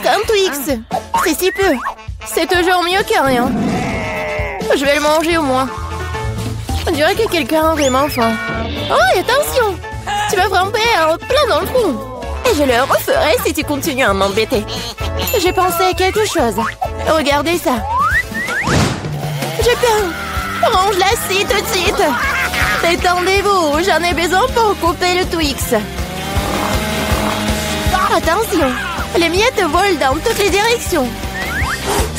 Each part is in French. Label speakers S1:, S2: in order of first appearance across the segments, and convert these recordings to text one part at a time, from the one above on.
S1: juste un Twix. C'est si peu. C'est toujours mieux que rien. Je vais le manger au moins. On dirait que quelqu'un a vraiment faim. Oh, attention! Tu vas frapper plein dans le front. Et je le referai si tu continues à m'embêter. J'ai pensé à quelque chose. Regardez ça. J'ai peur. Range-la-ci tout de suite. Détendez-vous, j'en ai besoin pour couper le Twix. Attention, les miettes volent dans toutes les directions.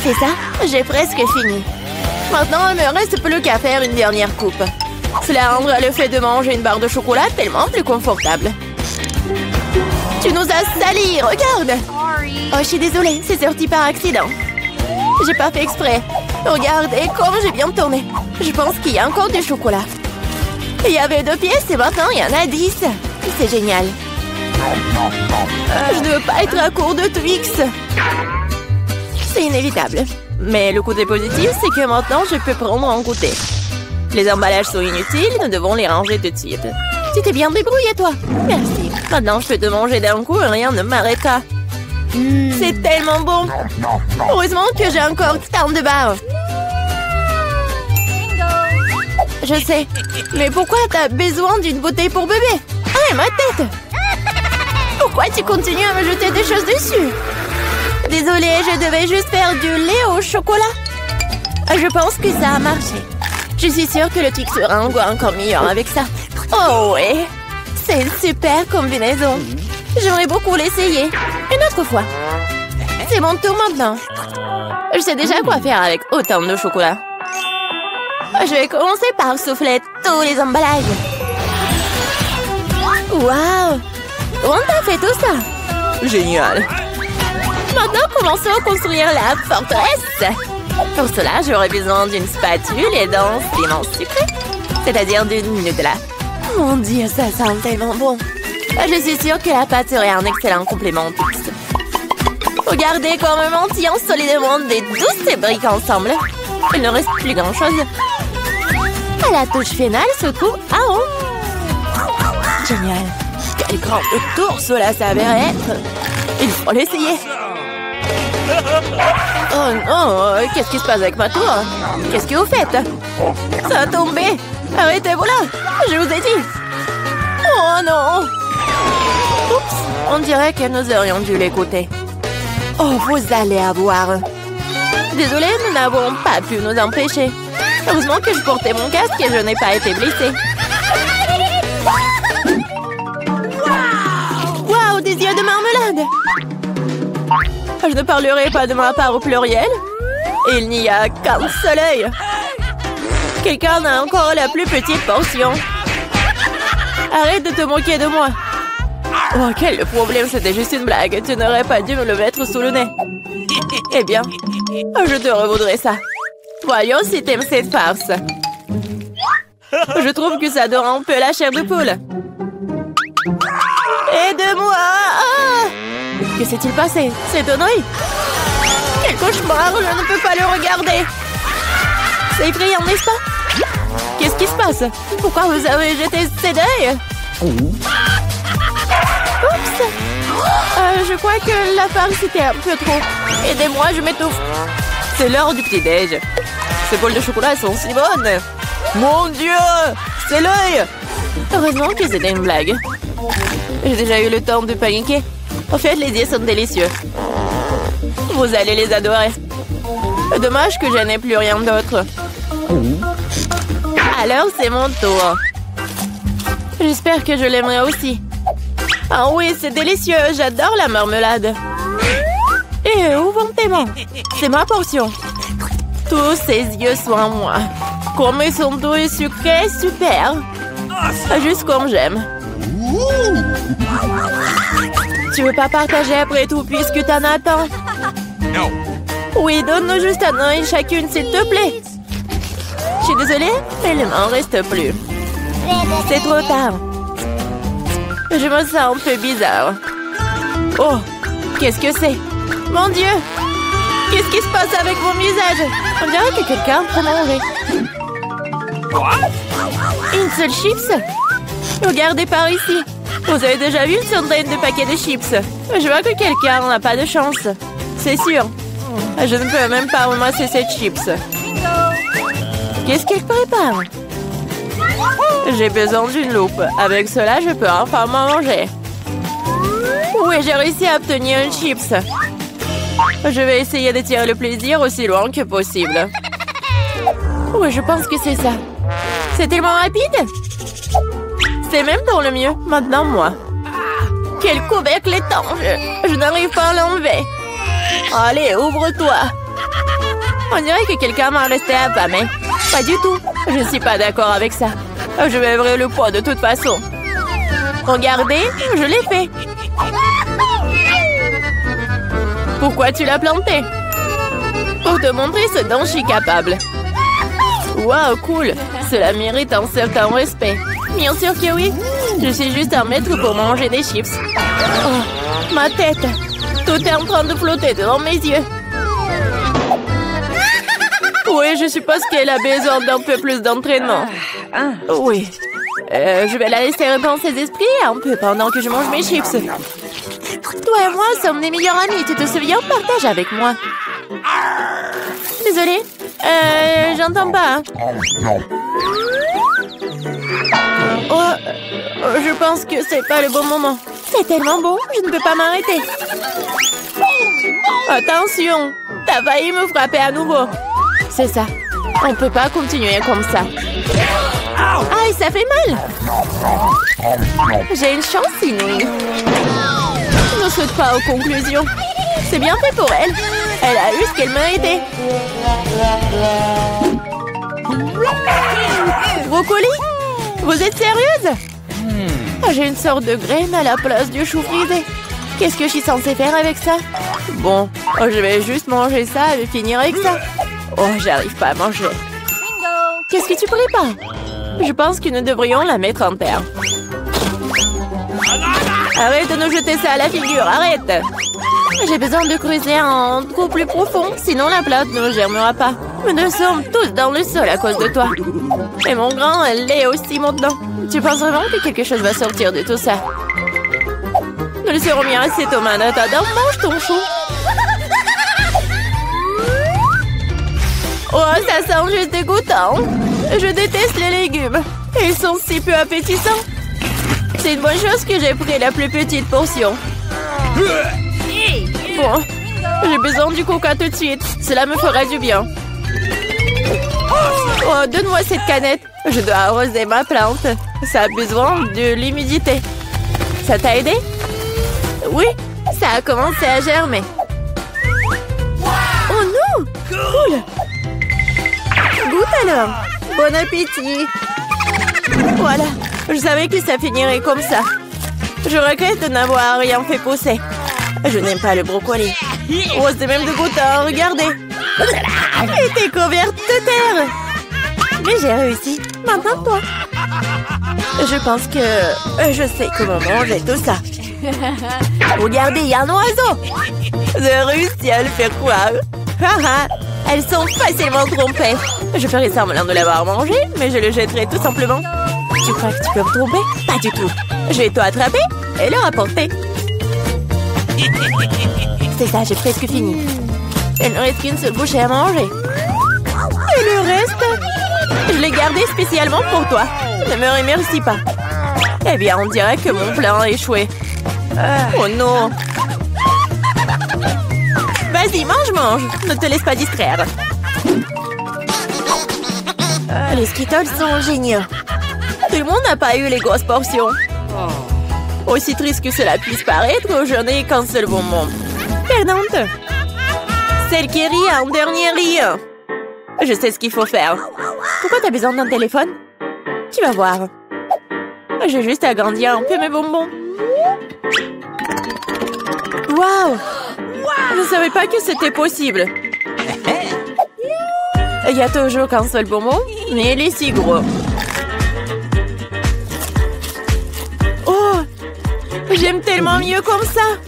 S1: C'est ça, j'ai presque fini. Maintenant, il me reste plus qu'à faire une dernière coupe. Cela rendra le fait de manger une barre de chocolat tellement plus confortable. Tu nous as salis, regarde! Oh, je suis désolée, c'est sorti par accident. J'ai pas fait exprès. Regarde, et comme j'ai bien tourné. Je pense qu'il y a encore du chocolat. Il y avait 2 pièces et maintenant il y en a 10. C'est génial. Je ne veux pas être à court de Twix. C'est inévitable. Mais le côté positif, c'est que maintenant, je peux prendre en goûter. Les emballages sont inutiles, nous devons les ranger tout de suite. Tu t'es bien débrouillé, toi. Merci. Maintenant, je peux te manger d'un coup et rien ne m'arrêtera. C'est tellement bon. Heureusement que j'ai encore tant de barres. Je sais. Mais pourquoi t'as besoin d'une bouteille pour bébé? Ah, ma tête! Pourquoi tu continues à me jeter des choses dessus? Désolée, je devais juste faire du lait au chocolat. Je pense que ça a marché. Je suis sûre que le Twix sera un goût encore meilleur avec ça. Oh ouais! C'est une super combinaison. J'aimerais beaucoup l'essayer. Une autre fois. C'est mon tour maintenant. Je sais déjà quoi faire avec autant de chocolat. Je vais commencer par souffler tous les emballages. Waouh! On t'a fait tout ça? Génial! Maintenant, commençons à construire la forteresse. Pour cela, j'aurai besoin d'une spatule et d'un ciment sucré. C'est-à-dire d'une Nutella. Mon Dieu, ça sent tellement bon. Je suis sûre que la pâte serait un excellent complément au Twix. Regardez comme nous mentions solidement des douces briques ensemble. Il ne reste plus grand-chose. La touche finale se trouve en haut. Génial. Quel grand tour cela s'avérait être. Il faut l'essayer. Oh non, qu'est-ce qui se passe avec ma tour? Qu'est-ce que vous faites? Ça a tombé. Arrêtez-vous là. Je vous ai dit. Oh non. Oups, on dirait que nous aurions dû l'écouter. Oh, vous allez avoir. Désolée, nous n'avons pas pu nous empêcher. Heureusement que je portais mon casque et je n'ai pas été blessée. Waouh, des yeux de marmelade! Je ne parlerai pas de ma part au pluriel. Il n'y a qu'un seul œil. Quelqu'un a encore la plus petite portion. Arrête de te moquer de moi. Oh, quel problème, c'était juste une blague. Tu n'aurais pas dû me le mettre sous le nez. Eh bien, je te revaudrai ça. Voyons si t'aimes cette farce. Je trouve que ça dort un peu la chair de poule. Aide-moi! Ah! Que s'est-il passé? C'est un œil? Quel cauchemar! Je ne peux pas le regarder. C'est effrayant, n'est-ce pas? Qu'est-ce qui se passe? Pourquoi vous avez jeté ces deuils? Oups! Je crois que la farce était un peu trop. Aidez-moi, je m'étouffe. C'est l'heure du petit-déj. Ces bols de chocolat sont si bonnes. Mon Dieu! C'est l'œil! Heureusement que c'était une blague. J'ai déjà eu le temps de paniquer. En fait, les yeux sont délicieux. Vous allez les adorer. Dommage que je n'ai plus rien d'autre. Alors, c'est mon tour. J'espère que je l'aimerai aussi. Ah oui, c'est délicieux. J'adore la marmelade. Et où vont tes mains? C'est ma portion. Tous ces yeux sont à moi. Comme ils sont doux et sucrés, super. Juste comme j'aime. Tu veux pas partager après tout puisque t'en as tant?
S2: No.
S1: Oui, donne-nous juste un œil chacune, s'il te plaît. Je suis désolée, mais il m'en reste plus. C'est trop tard. Je me sens un peu bizarre. Oh, qu'est-ce que c'est? Mon Dieu! Qu'est-ce qui se passe avec mon visage? On dirait que quelqu'un peut manger. Une seule chips? Regardez par ici. Vous avez déjà vu une centaine de paquets de chips? Je vois que quelqu'un n'a pas de chance. C'est sûr. Je ne peux même pas ramasser ces chips. Qu'est-ce qu'il prépare? J'ai besoin d'une loupe. Avec cela, je peux enfin manger. Oui, j'ai réussi à obtenir une chips. Je vais essayer de tirer le plaisir aussi loin que possible. Oui, je pense que c'est ça. C'est tellement rapide. C'est même dans le mieux. Maintenant, moi. Quel couvercle étanche. Je n'arrive pas à l'enlever. Allez, ouvre-toi. On dirait que quelqu'un m'a resté affamé. Pas du tout. Je ne suis pas d'accord avec ça. Je vais ouvrir le pot de toute façon. Regardez, je l'ai fait. Pourquoi tu l'as planté? Pour te montrer ce dont je suis capable. Waouh, cool. Cela mérite un certain respect. Bien sûr que oui. Je suis juste un maître pour manger des chips. Oh, ma tête. Tout est en train de flotter devant mes yeux. Oui, je suppose qu'elle a besoin d'un peu plus d'entraînement. Oui. Je vais la laisser reprendre ses esprits un peu pendant que je mange mes chips. Toi et moi sommes des meilleurs amis. Tu te souviens? Partage avec moi. Désolée. J'entends pas. Je pense que c'est pas le bon moment. C'est tellement beau, je ne peux pas m'arrêter. Attention, t'as failli me frapper à nouveau. C'est ça. On peut pas continuer comme ça. Aïe, ça fait mal. J'ai une chance inouïe. Je ne saute pas aux conclusions. C'est bien fait pour elle. Elle a eu ce qu'elle méritait. Brocoli? Vous êtes sérieuse? J'ai une sorte de graine à la place du chou frisé. Qu'est-ce que je suis censée faire avec ça? Bon, je vais juste manger ça et finir avec ça. Oh, j'arrive pas à manger. Qu'est-ce que tu prépares? Je pense que nous devrions la mettre en terre. Arrête de nous jeter ça à la figure, arrête! J'ai besoin de creuser un trou plus profond, sinon la plante ne germera pas. Nous sommes tous dans le sol à cause de toi. Et mon grand, elle l'est aussi maintenant. Tu penses vraiment que quelque chose va sortir de tout ça? Nous le serons bien assez, Thomas. Attends, mange ton chou. Oh, ça sent juste dégoûtant. Je déteste les légumes. Ils sont si peu appétissants. C'est une bonne chose que j'ai pris la plus petite portion. Bon, j'ai besoin du coca tout de suite. Cela me fera du bien. Oh, donne-moi cette canette. Je dois arroser ma plante. Ça a besoin de l'humidité. Ça t'a aidé? Oui, ça a commencé à germer. Oh non! Cool! Goûte alors! Bon appétit! Voilà, je savais que ça finirait comme ça. Je regrette de n'avoir rien fait pousser. Je n'aime pas le brocoli. Oh, c'est même dégoûtant, regardez. Et t'es couverte de terre. Mais j'ai réussi. Maintenant, toi. Je pense que je sais comment manger tout ça. Regardez, il y a un oiseau. J'ai réussi à le faire croire. Elles sont facilement trompées. Je ferai semblant de l'avoir mangé, mais je le jetterai tout simplement. Tu crois que tu peux me tromper? Pas du tout. Je vais t'attraper et le rapporter. C'est ça, j'ai presque fini. Il ne reste qu'une seule bouchée à manger. Et le reste? Je l'ai gardé spécialement pour toi. Ne me remercie pas. Eh bien, on dirait que mon plan a échoué. Oh non! Vas-y, mange! Ne te laisse pas distraire. Les Skittles sont géniaux. Tout le monde n'a pas eu les grosses portions. Aussi triste que cela puisse paraître, je n'ai qu'un seul bonbon. Perdante. Celle qui rit en dernier rit. Je sais ce qu'il faut faire. Pourquoi t'as besoin d'un téléphone? Tu vas voir. J'ai juste agrandi un peu mes bonbons. Waouh! Je ne savais pas que c'était possible. Il y a toujours qu'un seul bonbon, mais il est si gros. Oh! J'aime tellement mieux comme ça.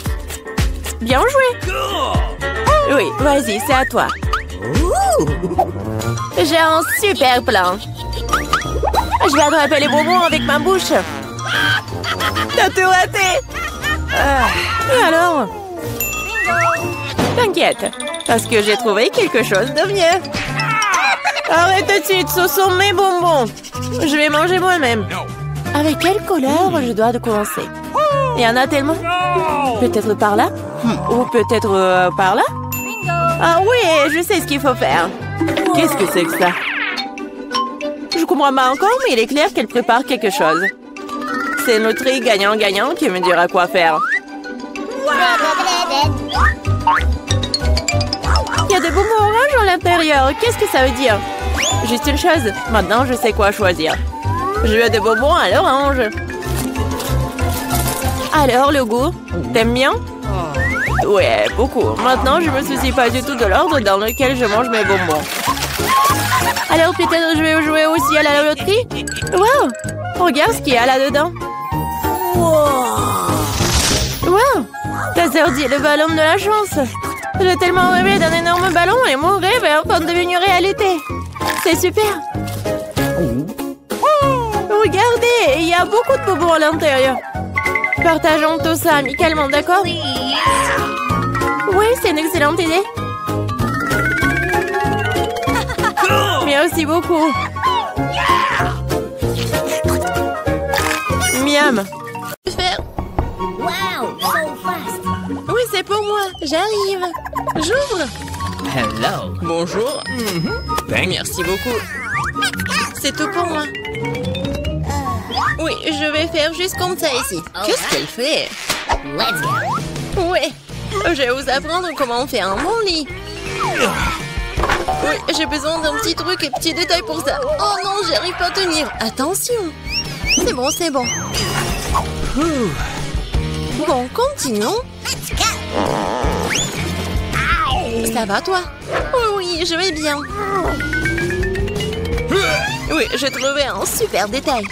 S1: Bien joué. Oui, vas-y, c'est à toi. J'ai un super plan. Je vais attraper les bonbons avec ma bouche. T'as tout raté. Et alors? T'inquiète, parce que j'ai trouvé quelque chose de mieux. Arrête tout de suite, ce sont mes bonbons. Je vais manger moi-même. Avec quelle couleur je dois commencer? Il y en a tellement. Peut-être par là? Ou peut-être par là? Ah oui, je sais ce qu'il faut faire. Qu'est-ce que c'est que ça? Je comprends pas encore, mais il est clair qu'elle prépare quelque chose. C'est notre gagnant-gagnant qui me dira quoi faire. Il y a des bonbons oranges à l'intérieur. Qu'est-ce que ça veut dire? Juste une chose. Maintenant, je sais quoi choisir. Je veux des bonbons à l'orange. Alors, le goût? T'aimes bien? Ouais, beaucoup. Maintenant, je me soucie pas du tout de l'ordre dans lequel je mange mes bonbons. Alors, peut-être je vais jouer aussi à la loterie? Wow! Regarde ce qu'il y a là-dedans. Wow! Ta sœur dit le ballon de la chance. J'ai tellement rêvé d'un énorme ballon et mon rêve est en train de devenir réalité. C'est super. Regardez, il y a beaucoup de bonbons à l'intérieur. Partageons tout ça amicalement, d'accord? Oui, c'est une excellente idée. Merci beaucoup. Miam. Oui, c'est pour moi. J'arrive. J'ouvre.
S2: Hello.
S1: Bonjour. Merci beaucoup. C'est tout pour moi. Oui, je vais faire juste comme ça ici. Qu'est-ce qu'elle fait?
S2: Let's go.
S1: Oui, je vais vous apprendre comment faire un bon lit. Oui, j'ai besoin d'un petit truc et petit détail pour ça. Oh non, j'arrive pas à tenir. Attention. C'est bon, c'est bon. Bon, continuons. Ça va, toi? Oh oui, je vais bien. Oui, j'ai trouvé un super détail.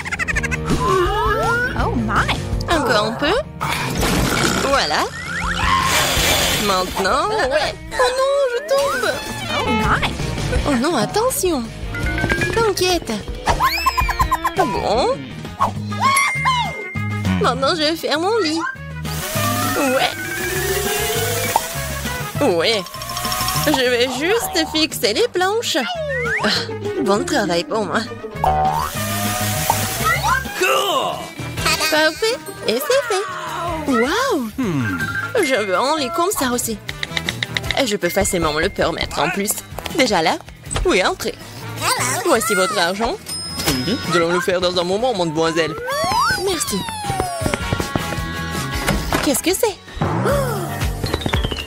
S2: Oh my.
S1: Encore un peu. Voilà. Maintenant, ouais. Oh non, je tombe.
S2: Oh my.
S1: Oh non, attention. T'inquiète. Bon. Maintenant, je vais faire mon lit. Ouais. Ouais. Je vais juste fixer les planches. Ah, bon travail pour moi. Parfait. Et c'est fait. Waouh. Je veux un lit comme ça aussi. Et je peux facilement me le permettre en plus. Déjà là? Oui, entrez. Voici votre argent. Nous allons le faire dans un moment, mademoiselle. Merci. Qu'est-ce que c'est?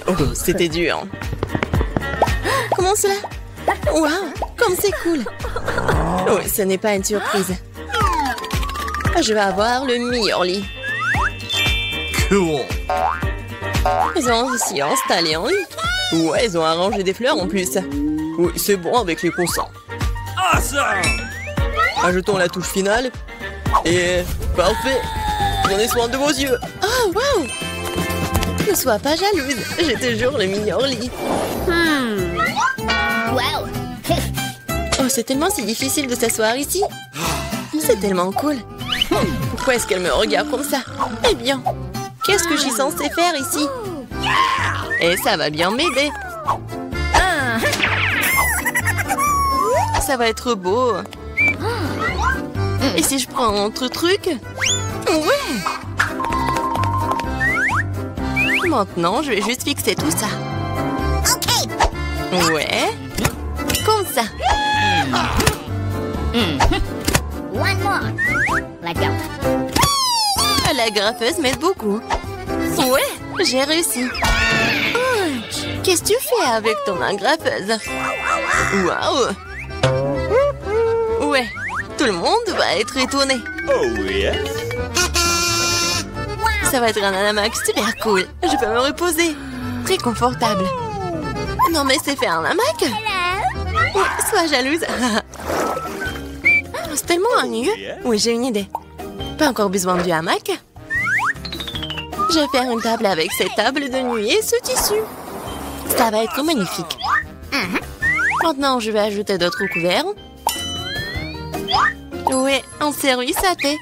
S1: Oh, c'était dur. Comment cela? Waouh, comme c'est cool. Oui, ce n'est pas une surprise. Je vais avoir le meilleur lit.
S3: Cool.
S1: Ils ont aussi installé un lit. Ouais, ils ont arrangé des fleurs en plus. Oui, c'est bon avec les coussins.
S3: Awesome.
S1: Ajoutons la touche finale. Et parfait. Prenez soin de vos yeux. Oh, waouh. Ne sois pas jalouse. J'ai toujours le meilleur lit.
S2: Wow.
S1: Oh, c'est tellement si difficile de s'asseoir ici. C'est tellement cool. Pourquoi est-ce qu'elle me regarde comme ça? Eh bien, qu'est-ce que je suis censée faire ici? Et ça va bien m'aider. Ça va être beau. Et si je prends un autre truc? Ouais. Maintenant, je vais juste fixer tout ça. Ouais. Comme ça.
S2: One more. Let's go.
S1: La graffeuse m'aide beaucoup. Ouais, j'ai réussi. Oh, qu'est-ce que tu fais avec ton agrafeuse? Waouh! Ouais, tout le monde va être étonné.
S3: Oh yes.
S1: Ça va être un hamac super cool. Je peux me reposer. Très confortable. Non mais c'est faire un hamac? Oui, sois jalouse. C'est tellement ennuyeux. Oui, j'ai une idée. Pas encore besoin du hamac. Je vais faire une table avec cette table de nuit et ce tissu. Ça va être magnifique. Maintenant, je vais ajouter d'autres couverts. Oui, un service à thé.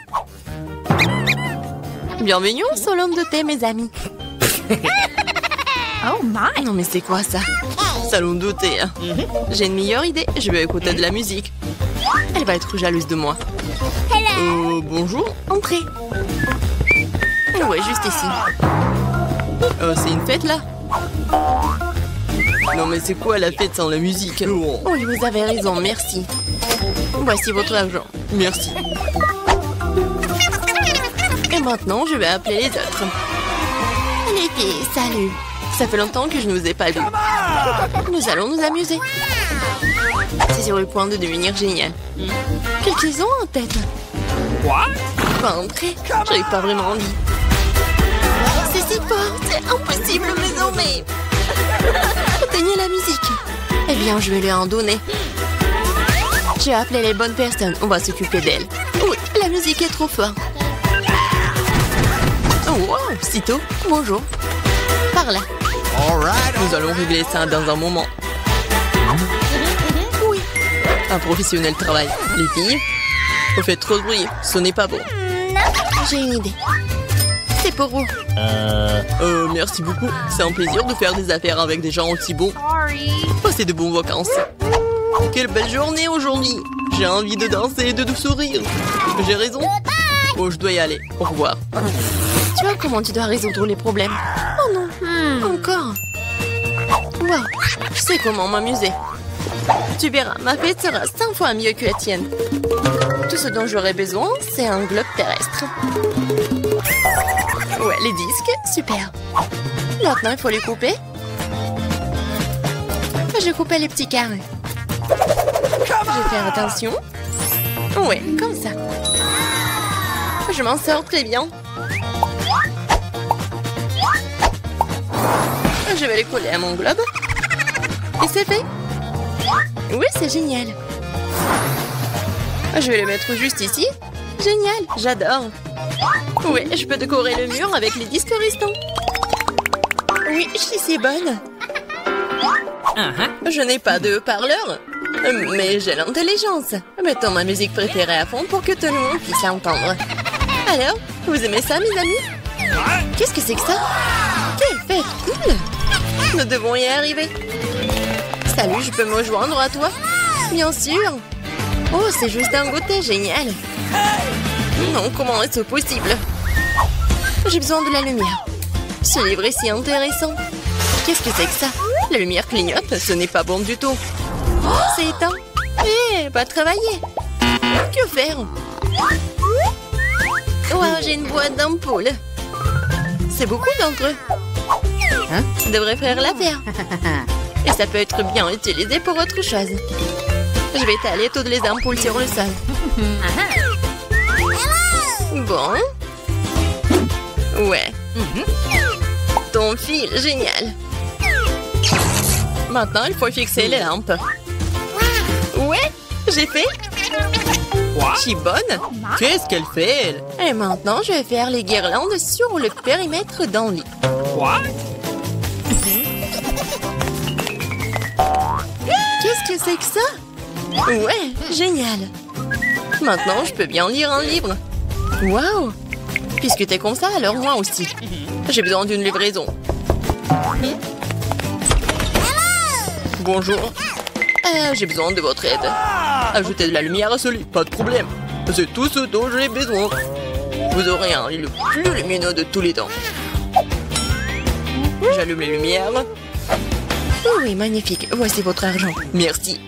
S1: Bienvenue au salon de thé, mes amis.
S2: Oh my.
S1: Non mais c'est quoi ça? Salon de thé. J'ai une meilleure idée, je vais écouter de la musique. Elle va être jalouse de moi. Bonjour, entrez. Ouais, juste ici. C'est une fête là? Non mais c'est quoi la fête sans la musique? Oh, vous avez raison, merci. Voici votre argent. Merci. Et maintenant, je vais appeler les autres. Les filles, salut. Ça fait longtemps que je ne vous ai pas vu. Nous allons nous amuser. C'est sur le point de devenir génial. Qu'est-ce qu'ils ont en tête? Pas entrer. J'avais pas vraiment envie. C'est si fort, c'est impossible désormais. Éteignez la musique. Eh bien, je vais lui en donner. J'ai appelé les bonnes personnes. On va s'occuper d'elles. Oui, la musique est trop forte. Oh, wow, sitôt. Bonjour. Par là. Nous allons régler ça dans un moment. Oui. Un professionnel travaille. Les filles, vous faites trop de bruit. Ce n'est pas bon. J'ai une idée. C'est pour vous. Merci beaucoup. C'est un plaisir de faire des affaires avec des gens aussi bons. Passez de bonnes vacances. Quelle belle journée aujourd'hui. J'ai envie de danser et de sourire. J'ai raison. Oh, je dois y aller. Au revoir. Tu vois comment tu dois résoudre les problèmes? Oh non. Encore. Wow. Je sais comment m'amuser. Tu verras, ma fête sera 5 fois mieux que la tienne. Tout ce dont j'aurai besoin, c'est un globe terrestre. Ouais, les disques, super. Maintenant, il faut les couper. Je coupais les petits carrés. Je vais faire attention. Ouais, comme ça. Je m'en sors très bien. Je vais les coller à mon globe. Et c'est fait. Oui, c'est génial. Je vais les mettre juste ici. Génial, j'adore. Oui, je peux décorer le mur avec les disques restants. Oui, je suis si bonne. Je n'ai pas de haut-parleur, mais j'ai l'intelligence. Mettons ma musique préférée à fond pour que tout le monde puisse l'entendre. Alors, vous aimez ça, mes amis? Qu'est-ce que c'est que ça? Quelle fête cool! Nous devons y arriver. Salut, je peux me joindre à toi? Bien sûr. Oh, c'est juste un goûter génial. Non, comment est-ce possible? J'ai besoin de la lumière. Ce livre est si intéressant. Qu'est-ce que c'est que ça? La lumière clignote, ce n'est pas bon du tout. Oh, c'est éteint. Eh, pas travailler. Que faire? Wow, j'ai une boîte d'ampoules. C'est beaucoup d'entre eux. Ça devrait faire l'affaire. Et ça peut être bien utilisé pour autre chose. Je vais étaler toutes les ampoules sur le sol. Bon. Ouais. Ton fil, génial. Maintenant, il faut fixer les lampes. Ouais, j'ai fait. Je suis bonne. Qu'est-ce qu'elle fait, elle? Et maintenant, je vais faire les guirlandes sur le périmètre d'un lit. Qu'est-ce que c'est que ça? Ouais, génial. Maintenant, je peux bien lire un livre. Waouh! Puisque t'es comme ça, alors moi aussi. J'ai besoin d'une livraison. Bonjour. J'ai besoin de votre aide. Ajoutez de la lumière à ce lit, pas de problème. C'est tout ce dont j'ai besoin. Vous aurez un lit le plus lumineux de tous les temps. J'allume les lumières. Oui, magnifique. Voici votre argent. Merci.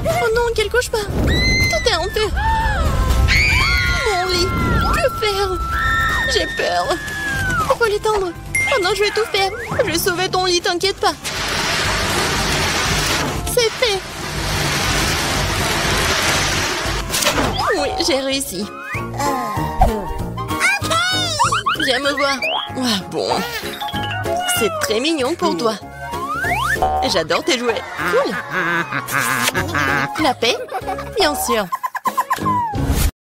S1: Oh non, quel cauchemar. Tout est en feu. Mon lit. Que faire? J'ai peur. Il faut l'étendre. Oh non, je vais tout faire. Je vais sauver ton lit, t'inquiète pas. C'est fait. Oui, j'ai réussi. Viens me voir. Ah, bon. C'est très mignon pour toi. J'adore tes jouets. Cool. La paix? Bien sûr.